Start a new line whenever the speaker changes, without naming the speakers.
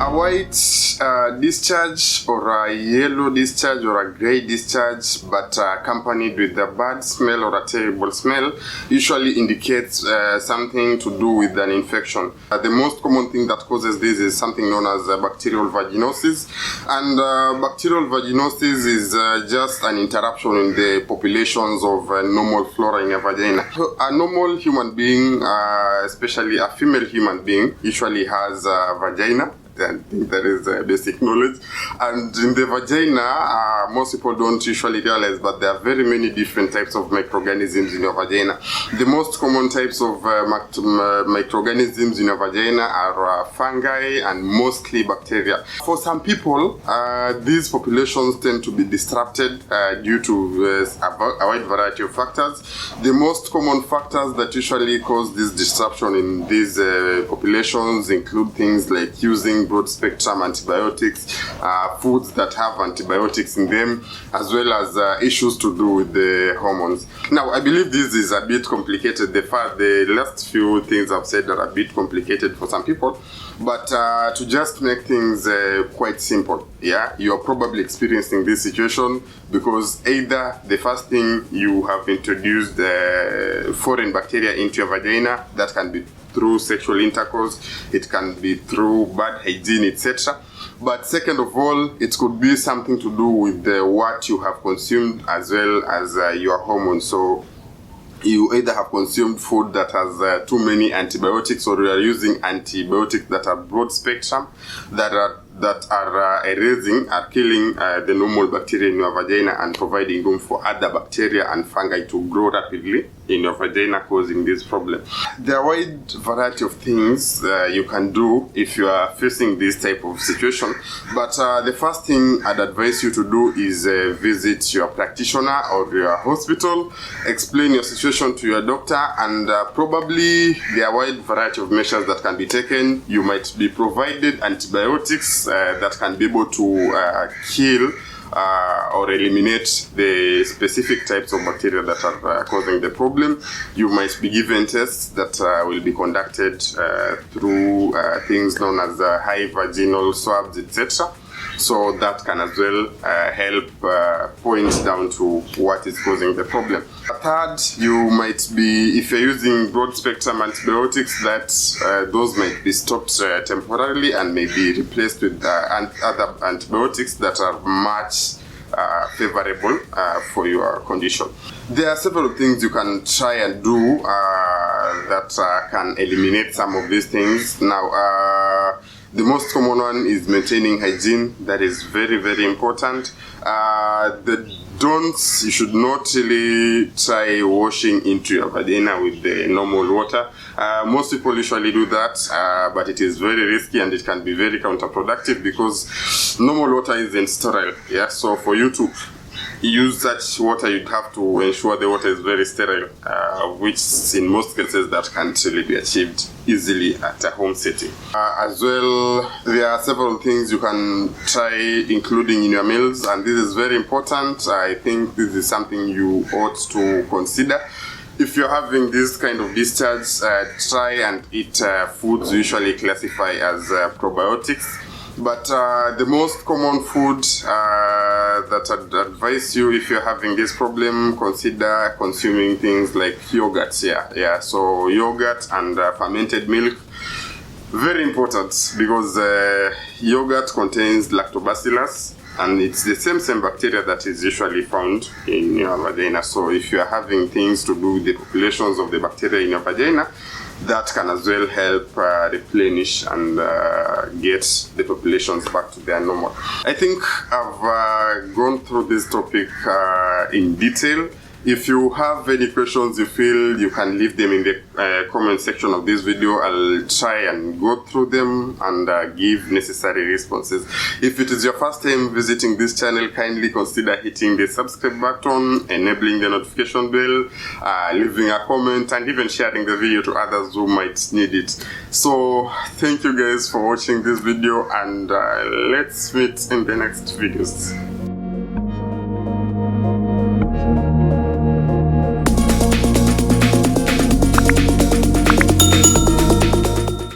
A white discharge or a yellow discharge or a gray discharge, but accompanied with a bad smell or a terrible smell, usually indicates something to do with an infection. The most common thing that causes this is something known as bacterial vaginosis, and bacterial vaginosis is just an interruption in the populations of normal flora in a vagina. A normal human being, especially a female human being, usually has a vagina. I think that is basic knowledge. And in the vagina, most people don't usually realize, but there are very many different types of microorganisms in your vagina. The most common types of microorganisms in your vagina are fungi and mostly bacteria. For some people, these populations tend to be disrupted due to a wide variety of factors. The most common factors that usually cause this disruption in these populations include things like using broad-spectrum antibiotics, foods that have antibiotics in them, as well as issues to do with the hormones. Now, I believe this is a bit complicated. The last few things I've said are a bit complicated for some people, but to just make things quite simple, yeah, you're probably experiencing this situation because either the first thing you have introduced foreign bacteria into your vagina. That can be through sexual intercourse, it can be through bad hygiene, etc. But second of all, it could be something to do with what you have consumed as well as your hormones. So you either have consumed food that has too many antibiotics, or you are using antibiotics that are broad spectrum, that are killing the normal bacteria in your vagina and providing room for other bacteria and fungi to grow rapidly in your vagina, causing this problem. There are a wide variety of things you can do if you are facing this type of situation, but the first thing I'd advise you to do is visit your practitioner or your hospital, explain your situation to your doctor, and probably there are a wide variety of measures that can be taken. You might be provided antibiotics that can be able to kill or eliminate the specific types of bacteria that are causing the problem. You might be given tests that will be conducted through things known as high vaginal swabs, etc. So that can as well help point down to what is causing the problem. Third, you might be, if you're using broad spectrum antibiotics, that those might be stopped temporarily and may be replaced with other antibiotics that are much favorable for your condition. There are several things you can try and do that can eliminate some of these things. Now, the most common one is maintaining hygiene. That is very, very important. The don'ts, you should not really try washing into your vagina with the normal water. Most people usually do that, but it is very risky and it can be very counterproductive because normal water isn't sterile. Yeah, so for you to use such water, you'd have to ensure the water is very sterile, which in most cases that can't really be achieved easily at a home setting. As well, there are several things you can try including in your meals, and this is very important. I think this is something you ought to consider. If you're having this kind of discharge, try and eat foods usually classify as probiotics. But the most common food that I'd advise you if you're having this problem, consider consuming things like yogurt. Yeah. So yogurt and fermented milk, very important because yogurt contains lactobacillus, and it's the same bacteria that is usually found in your vagina. So if you are having things to do with the populations of the bacteria in your vagina, that can as well help replenish and get the populations back to their normal. I think I've gone through this topic in detail. If you have any questions you feel, you can leave them in the comment section of this video. I'll try and go through them and give necessary responses. If it is your first time visiting this channel, kindly consider hitting the subscribe button, enabling the notification bell, leaving a comment, and even sharing the video to others who might need it. So thank you guys for watching this video, and let's meet in the next videos.